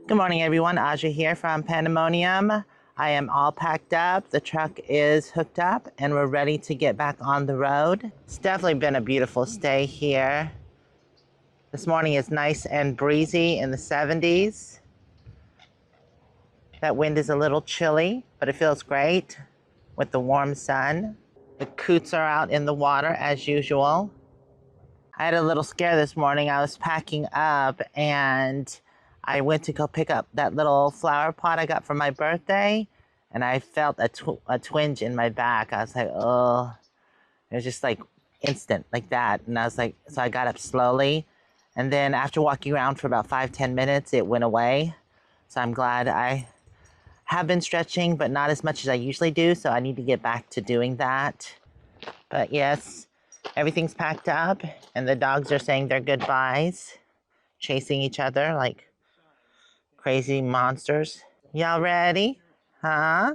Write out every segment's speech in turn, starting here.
Good morning, everyone. Aja here from Panda Monium. I am all packed up. The truck is hooked up and we're ready to get back on the road. It's definitely been a beautiful stay here. This morning is nice and breezy in the 70s. That wind is a little chilly, but it feels great with the warm sun. The coots are out in the water as usual. I had a little scare this morning. I was packing up and I went to go pick up that little flower pot I got for my birthday, and I felt a twinge in my back. I was like, oh, it was just like instant like that. And I was like, so I got up slowly. And then after walking around for about 5-10 minutes, it went away. So I'm glad. I have been stretching, but not as much as I usually do. So I need to get back to doing that. But yes, everything's packed up and the dogs are saying their goodbyes, chasing each other like crazy monsters. Y'all ready? Huh?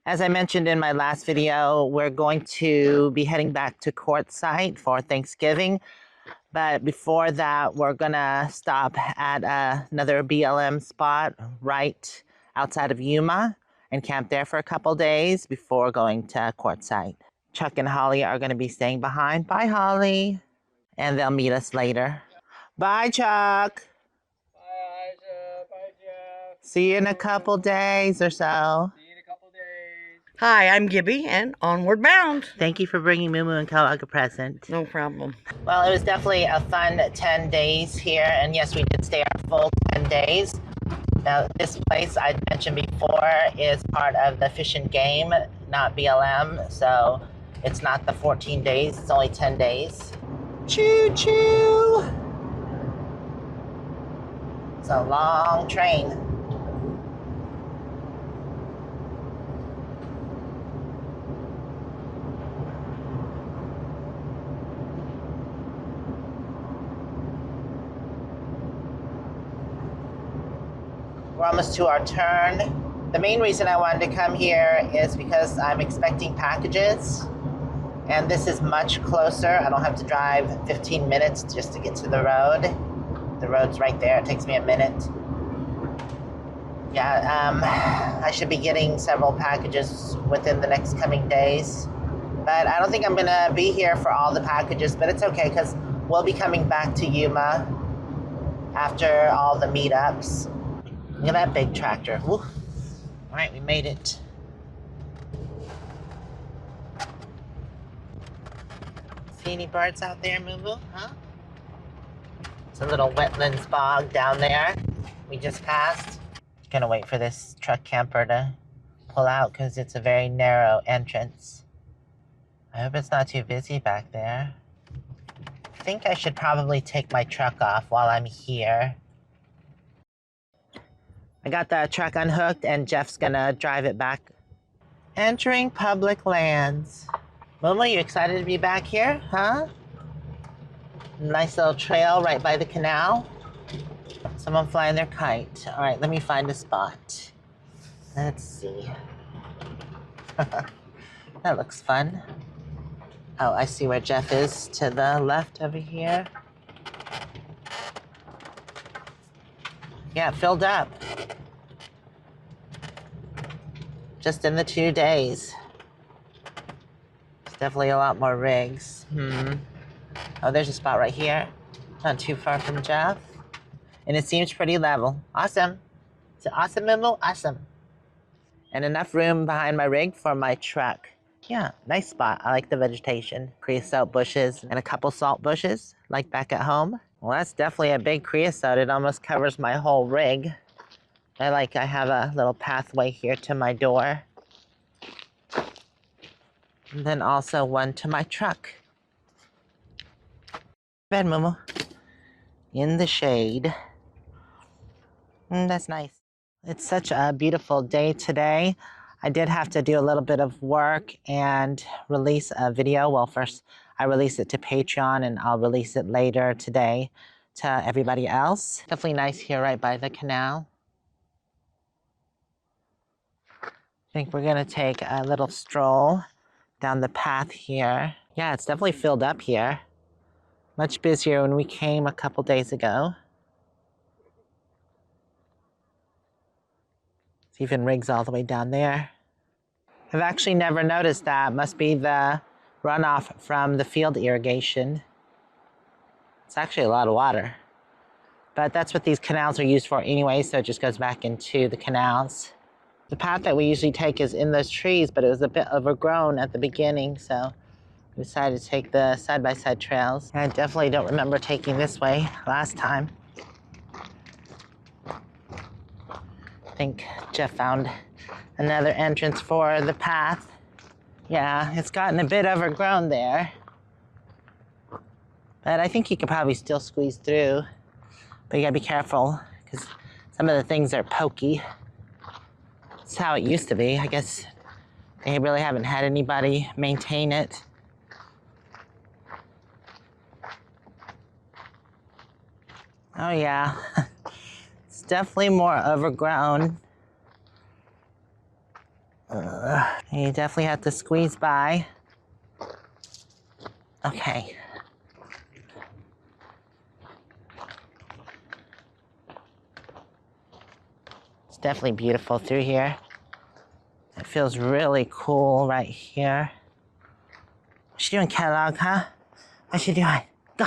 As I mentioned in my last video, we're going to be heading back to Quartzsite for Thanksgiving. But before that, we're gonna stop at another BLM spot right outside of Yuma and camp there for a couple days before going to Quartzsite. Chuck and Holly are gonna be staying behind. Bye, Holly. And they'll meet us later. Bye, Chuck. See you in a couple days or so. See you in a couple days. Hi, I'm Gibby and Onward Bound. Thank you for bringing moo-moo and Kellogg a present. No problem. Well, it was definitely a fun 10 days here. And yes, we did stay our full 10 days. Now, this place I mentioned before is part of the Fish and Game, not BLM. So it's not the 14 days, it's only 10 days. Choo-choo! It's a long train. We're almost to our turn. The main reason I wanted to come here is because I'm expecting packages, and this is much closer. I don't have to drive 15 minutes just to get to the road. The road's right there. It takes me a minute. Yeah, I should be getting several packages within the next coming days, but I don't think I'm gonna be here for all the packages, but it's okay because we'll be coming back to Yuma after all the meetups. Look at that big tractor. Woo. All right, we made it. See any birds out there, moo-moo? Huh? It's a little wetlands bog down there. We just passed. Gonna wait for this truck camper to pull out because it's a very narrow entrance. I hope it's not too busy back there. I think I should probably take my truck off while I'm here. I got the truck unhooked and Jeff's gonna drive it back. Entering public lands. Momo, you excited to be back here, huh? Nice little trail right by the canal. Someone flying their kite. All right, let me find a spot. Let's see. That looks fun. Oh, I see where Jeff is to the left over here. Yeah, it filled up. Just in the 2 days. There's definitely a lot more rigs. Oh, there's a spot right here. Not too far from Jeff. And it seems pretty level. Awesome. It's awesome, Mimo. Awesome. And enough room behind my rig for my truck. Yeah, nice spot. I like the vegetation. Creosote bushes and a couple salt bushes, like back at home. Well, that's definitely a big creosote. It almost covers my whole rig. I have a little pathway here to my door. And then also one to my truck. Bed, Momo. In the shade. That's nice. It's such a beautiful day today. I did have to do a little bit of work and release a video. Well, first I released it to Patreon and I'll release it later today to everybody else. Definitely nice here right by the canal. I think we're gonna take a little stroll down the path here. Yeah, it's definitely filled up here. Much busier when we came a couple days ago. It even rigs all the way down there. I've actually never noticed that. Must be the runoff from the field irrigation. It's actually a lot of water. But that's what these canals are used for anyway, so it just goes back into the canals. The path that we usually take is in those trees, but it was a bit overgrown at the beginning, so we decided to take the side-by-side trails. I definitely don't remember taking this way last time. I think Jeff found another entrance for the path. Yeah, it's gotten a bit overgrown there. But I think you could probably still squeeze through. But you gotta be careful, because some of the things are pokey. That's how it used to be. I guess they really haven't had anybody maintain it. Oh yeah, it's definitely more overgrown. You definitely have to squeeze by. Okay. It's definitely beautiful through here. It feels really cool right here. What you doing, Kellogg, huh? What you doing? Go!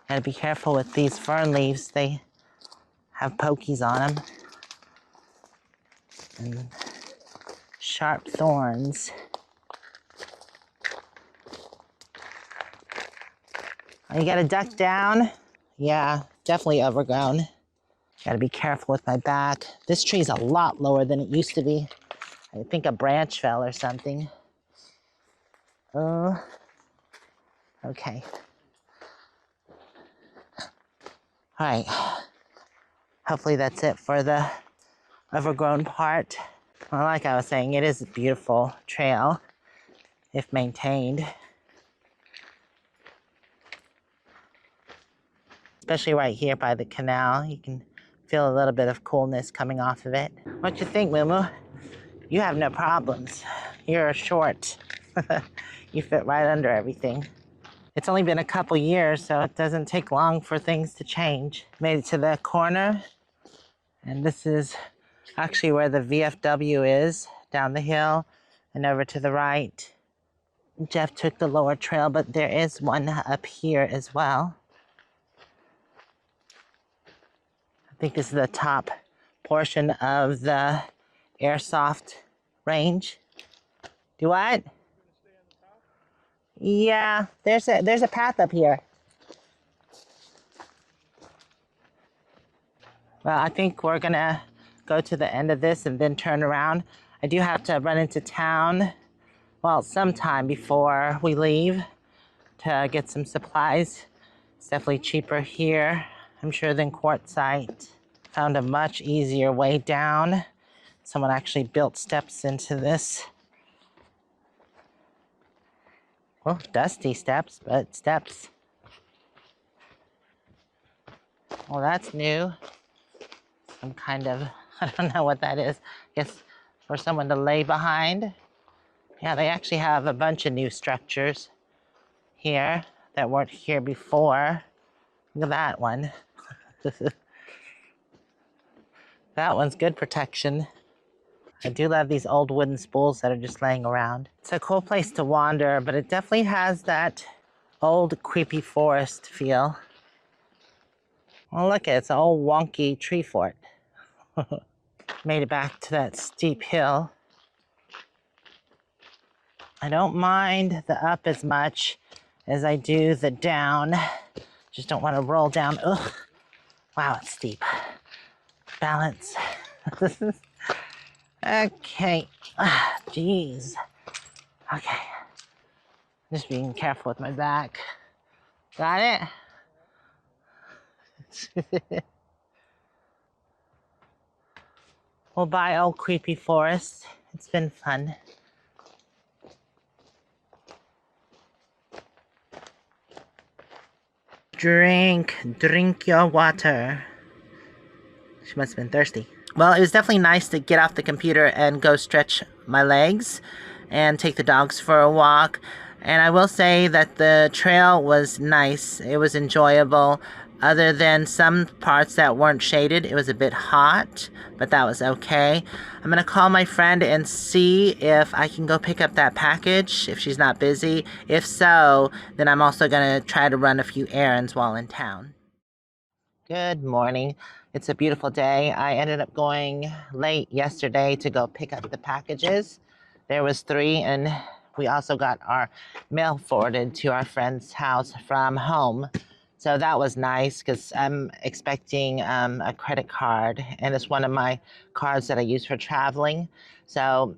Gotta be careful with these fern leaves. They have pokies on them. And sharp thorns. Oh, you gotta duck down. Yeah, definitely overgrown. Gotta be careful with my back. This tree's a lot lower than it used to be. I think a branch fell or something. Oh, okay. All right, hopefully that's it for the overgrown part. Well, like I was saying, it is a beautiful trail if maintained. Especially right here by the canal. You can feel a little bit of coolness coming off of it. What you think, moo-moo? You have no problems. You're short. You fit right under everything. It's only been a couple years, so it doesn't take long for things to change. Made it to the corner, and this is actually where the VFW is, down the hill and over to the right. Jeff took the lower trail, but there is one up here as well. I think this is the top portion of the airsoft range. Do what? Yeah, there's a path up here. Well, I think we're gonna go to the end of this and then turn around. I do have to run into town, well, sometime before we leave to get some supplies. It's definitely cheaper here, I'm sure, than Quartzsite. Found a much easier way down. Someone actually built steps into this. Well, dusty steps, but steps. Well, that's new. Some kind of, I don't know what that is. I guess for someone to lay behind. Yeah, they actually have a bunch of new structures here that weren't here before. Look at that one. That one's good protection. I do love these old wooden spools that are just laying around. It's a cool place to wander, but it definitely has that old creepy forest feel. Well, look, it's an old wonky tree fort. Made it back to that steep hill. I don't mind the up as much as I do the down. Just don't want to roll down. Ugh. Wow, it's steep. Balance. Okay. Jeez. Okay. Just being careful with my back. Got it? Well, bye, old creepy forest. It's been fun. Drink your water. She must have been thirsty. Well, it was definitely nice to get off the computer and go stretch my legs and take the dogs for a walk. And I will say that the trail was nice. It was enjoyable. Other than some parts that weren't shaded, it was a bit hot, but that was okay. I'm gonna call my friend and see if I can go pick up that package, if she's not busy. If so, then I'm also gonna try to run a few errands while in town. Good morning. It's a beautiful day. I ended up going late yesterday to go pick up the packages. There was 3, and we also got our mail forwarded to our friend's house from home. So that was nice because I'm expecting a credit card, and it's one of my cards that I use for traveling. So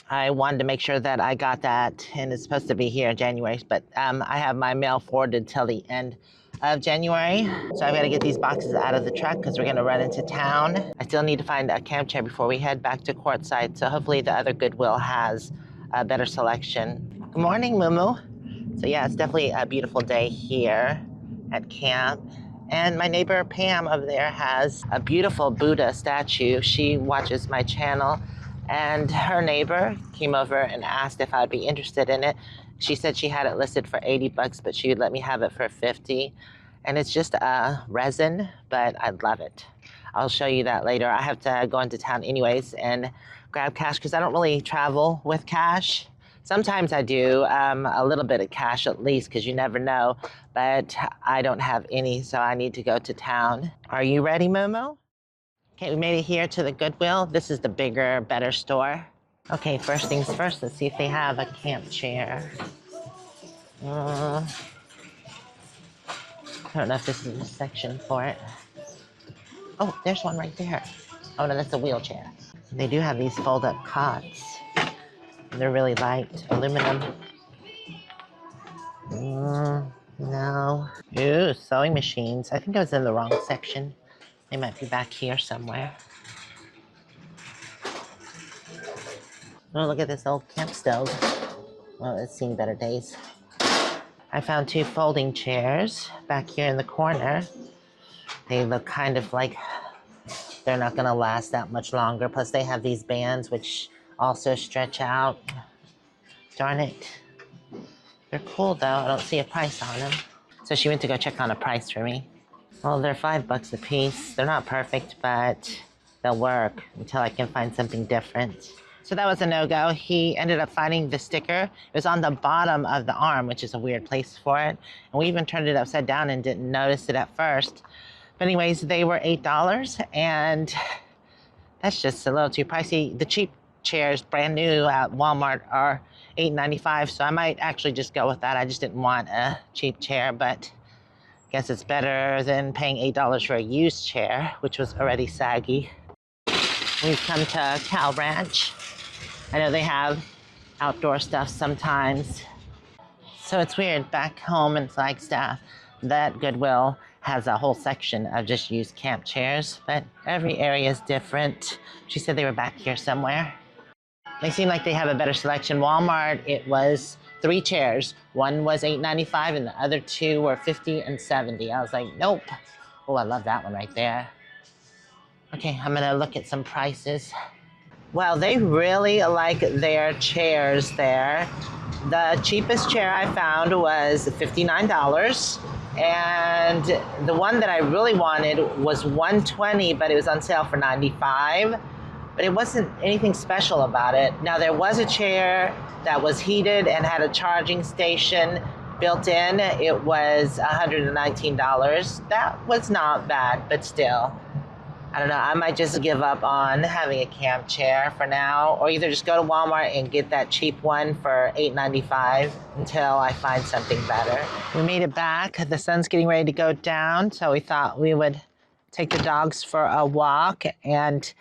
I wanted to make sure that I got that, and it's supposed to be here in January, but I have my mail forwarded till the end of January. So I've got to get these boxes out of the truck because we're going to run into town. I still need to find a camp chair before we head back to Quartzsite, so hopefully the other Goodwill has a better selection. Good morning, moo-moo. So yeah, it's definitely a beautiful day here at camp. And my neighbor Pam over there has a beautiful Buddha statue. She watches my channel, and her neighbor came over and asked if I'd be interested in it. She said she had it listed for 80 bucks, but she would let me have it for 50. And it's just a resin, but I'd love it. I'll show you that later. I have to go into town anyways and grab cash because I don't really travel with cash. Sometimes I do a little bit of cash at least because you never know, but I don't have any, so I need to go to town. Are you ready, Momo? Okay, we made it here to the Goodwill. This is the bigger, better store. Okay, first things first, let's see if they have a camp chair. I don't know if this is a section for it. Oh, there's one right there. Oh no, that's a wheelchair. They do have these fold-up cots. They're really light, aluminum. No. Ooh, sewing machines. I think I was in the wrong section. They might be back here somewhere. Oh, look at this old camp stove. Well, it's seen better days. I found 2 folding chairs back here in the corner. They look kind of like they're not gonna last that much longer. Plus they have these bands which also stretch out. Darn it. They're cool though. I don't see a price on them. So she went to go check on a price for me. Well, they're $5 a piece. They're not perfect, but they'll work until I can find something different. So that was a no-go. He ended up finding the sticker. It was on the bottom of the arm, which is a weird place for it. And we even turned it upside down and didn't notice it at first. But anyways, they were $8, and that's just a little too pricey. The cheap chairs, brand new at Walmart, are $8.95, so I might actually just go with that. I just didn't want a cheap chair, but I guess it's better than paying $8 for a used chair, which was already saggy. We've come to Cow Ranch. I know they have outdoor stuff sometimes. So it's weird, back home in Flagstaff, that Goodwill has a whole section of just used camp chairs, but every area is different. She said they were back here somewhere. They seem like they have a better selection. Walmart, it was 3 chairs. One was $8.95 and the other 2 were $50 and $70. I was like, nope. Oh, I love that one right there. Okay, I'm gonna look at some prices. Well, they really like their chairs there. The cheapest chair I found was $59, and the one that I really wanted was $120, but it was on sale for $95. But it wasn't anything special about it. Now, there was a chair that was heated and had a charging station built in. It was $119. That was not bad, but still. I don't know, I might just give up on having a camp chair for now, or either just go to Walmart and get that cheap one for $8.95 until I find something better. We made it back. The sun's getting ready to go down, so we thought we would take the dogs for a walk, and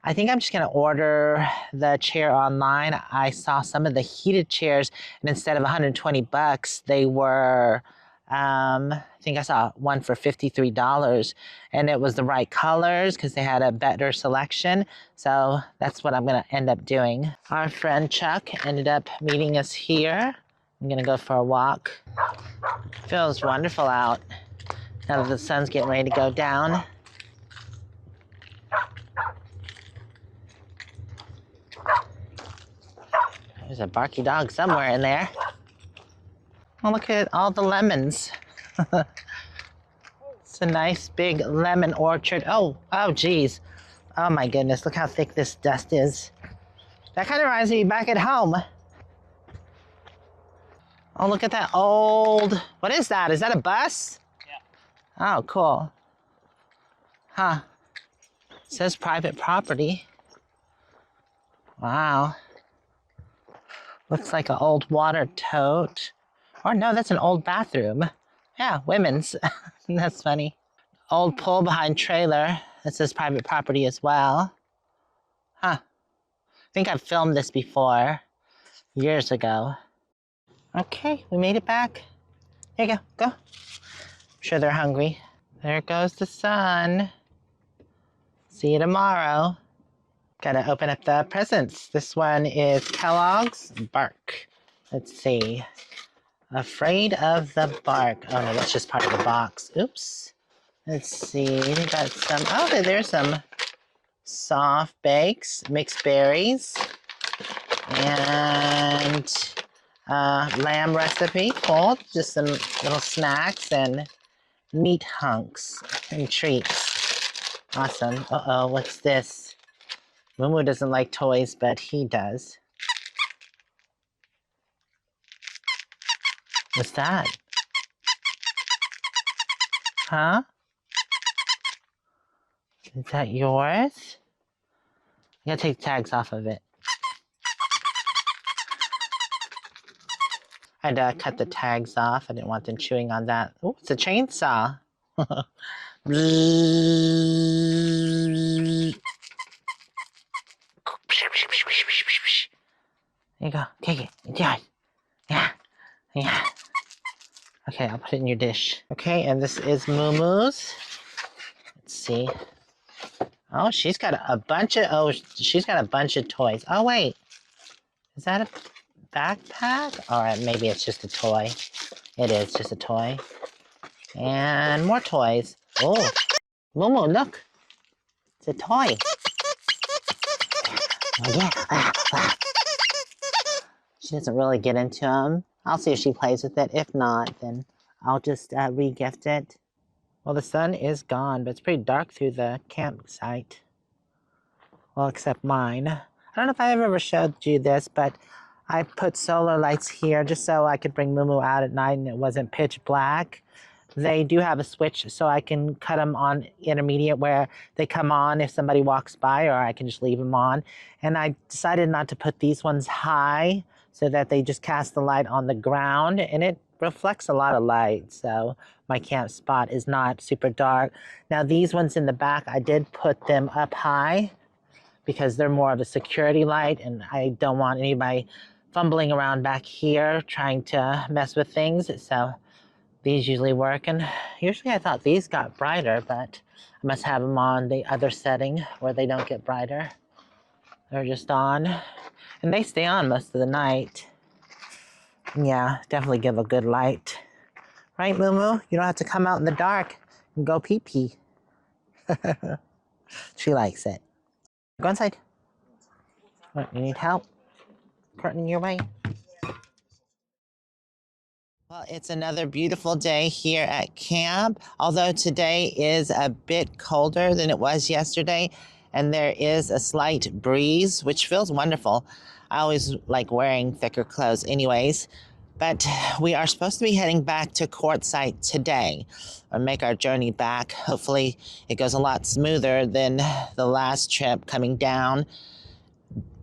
I think I'm just gonna order the chair online. I saw some of the heated chairs, and instead of 120 bucks, they were, I think I saw one for $53, and it was the right colors because they had a better selection. So that's what I'm gonna end up doing. Our friend Chuck ended up meeting us here. I'm gonna go for a walk. Feels wonderful out now that the sun's getting ready to go down. There's a barky dog somewhere in there. Oh, look at all the lemons. It's a nice big lemon orchard. Oh, geez. Oh my goodness, look how thick this dust is. That kind of reminds me back at home. Oh, look at that old, what is that? Is that a bus? Yeah. Oh, cool. Huh. It says private property. Wow. Looks like an old water tote. Or no, that's an old bathroom. Yeah, women's. That's funny. Old pull behind trailer. That says private property as well. Huh. I think I've filmed this before, years ago. Okay, we made it back. Here you go, go. I'm sure they're hungry. There goes the sun. See you tomorrow. Gotta open up the presents. This one is Kellogg's Bark. Let's see. Afraid of the bark. Oh no, that's just part of the box. Oops. Let's see. We got some. Oh, there's some soft bakes, mixed berries, and lamb recipe. Cool. Just some little snacks and meat hunks and treats. Awesome. Uh-oh, what's this? Moo-moo doesn't like toys, but he does. What's that? Huh? Is that yours? I gotta take tags off of it. I had to cut the tags off. I didn't want them chewing on that. Oh, it's a chainsaw. There you go. Take it. Yeah. Yeah. Okay, I'll put it in your dish. Okay, and this is Moo-moo's. Let's see. Oh, she's got a bunch of toys. Oh, wait. Is that a backpack? All right, maybe it's just a toy. It is just a toy. And more toys. Oh, Moo-moo, look. It's a toy. Oh, yeah. She doesn't really get into them. I'll see if she plays with it. If not, then I'll just re-gift it. Well, the sun is gone, but it's pretty dark through the campsite. Well, except mine. I don't know if I ever showed you this, but I put solar lights here just so I could bring Moo-moo out at night and it wasn't pitch black. They do have a switch so I can cut them on intermediate where they come on if somebody walks by, or I can just leave them on. And I decided not to put these ones high so that they just cast the light on the ground, and it reflects a lot of light, so my camp spot is not super dark. Now these ones in the back, I did put them up high because they're more of a security light, and I don't want anybody fumbling around back here trying to mess with things, so these usually work. And usually I thought these got brighter, but I must have them on the other setting where they don't get brighter. They're just on, and they stay on most of the night. Yeah, definitely give a good light. Right, Moo-moo? You don't have to come out in the dark and go pee-pee. She likes it. Go inside. What, you need help? Curtain your way. Well, it's another beautiful day here at camp, although today is a bit colder than it was yesterday, and there is a slight breeze, which feels wonderful. I always like wearing thicker clothes anyways, but we are supposed to be heading back to Quartzsite today, or make our journey back. Hopefully it goes a lot smoother than the last trip coming down.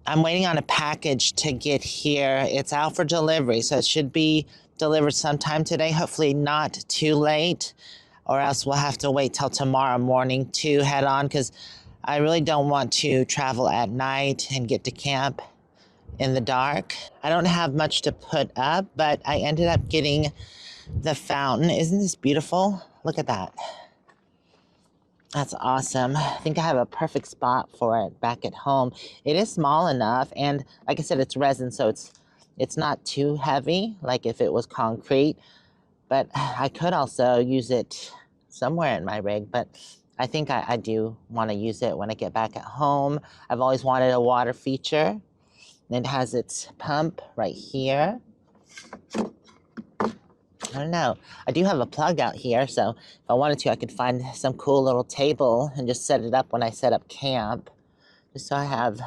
I'm waiting on a package to get here. It's out for delivery, so it should be delivered sometime today, hopefully not too late, or else we'll have to wait till tomorrow morning to head on, because I really don't want to travel at night and get to camp in the dark. I don't have much to put up, but I ended up getting the fountain. Isn't this beautiful? Look at that. That's awesome. I think I have a perfect spot for it back at home. It is small enough, and like I said, it's resin, so it's not too heavy, like if it was concrete, but I could also use it somewhere in my rig, but I think I do want to use it when I get back at home. I've always wanted a water feature, And it has its pump right here. I don't know. I do have a plug out here, so if I wanted to, I could find some cool little table and just set it up when I set up camp, just so I have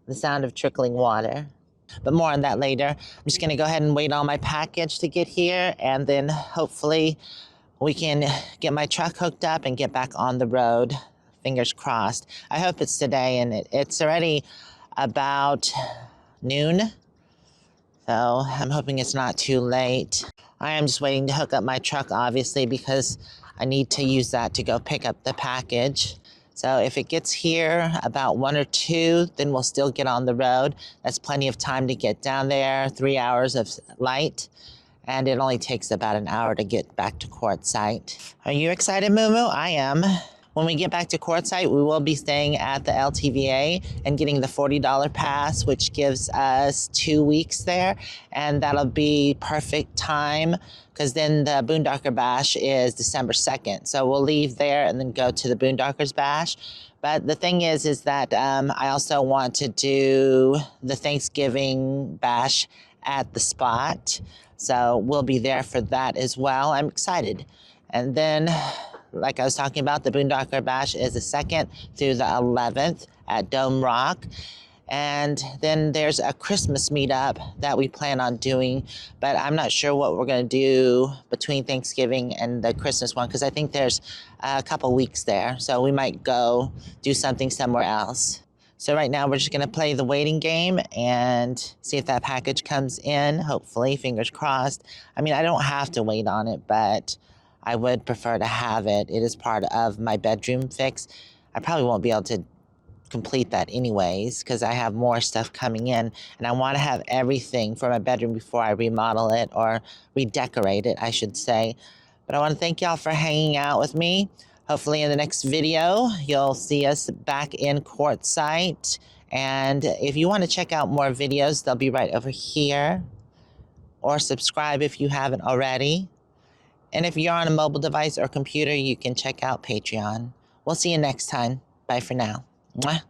the sound of trickling water. But more on that later. I'm just gonna go ahead and wait on my package to get here, and then hopefully we can get my truck hooked up and get back on the road. Fingers crossed. I hope it's today, and it's already about noon, so I'm hoping it's not too late. I am just waiting to hook up my truck, obviously, because I need to use that to go pick up the package. So if it gets here about 1 or 2, then we'll still get on the road. That's plenty of time to get down there, 3 hours of light, and it only takes about an hour to get back to Quartzsite. Are you excited, moo-moo? I am. When we get back to Quartzsite, we will be staying at the LTVA and getting the $40 pass, which gives us 2 weeks there. And that'll be perfect time because then the Boondocker Bash is December 2nd. So we'll leave there and then go to the Boondockers Bash. But the thing is that I also want to do the Thanksgiving Bash at the spot. So we'll be there for that as well. I'm excited. And then, like I was talking about, the Boondocker Bash is the 2nd through the 11th at Dome Rock. And then there's a Christmas meetup that we plan on doing, but I'm not sure what we're going to do between Thanksgiving and the Christmas one, because I think there's a couple weeks there. So we might go do something somewhere else. So right now we're just going to play the waiting game and see if that package comes in, hopefully, fingers crossed. I mean, I don't have to wait on it, but I would prefer to have it. It is part of my bedroom fix. I probably won't be able to complete that anyways because I have more stuff coming in, and I want to have everything for my bedroom before I remodel it or redecorate it, I should say. But I want to thank y'all for hanging out with me. Hopefully in the next video, you'll see us back in Quartzsite. And if you want to check out more videos, they'll be right over here. Or subscribe if you haven't already. And if you're on a mobile device or computer, you can check out Patreon. We'll see you next time. Bye for now. Mwah.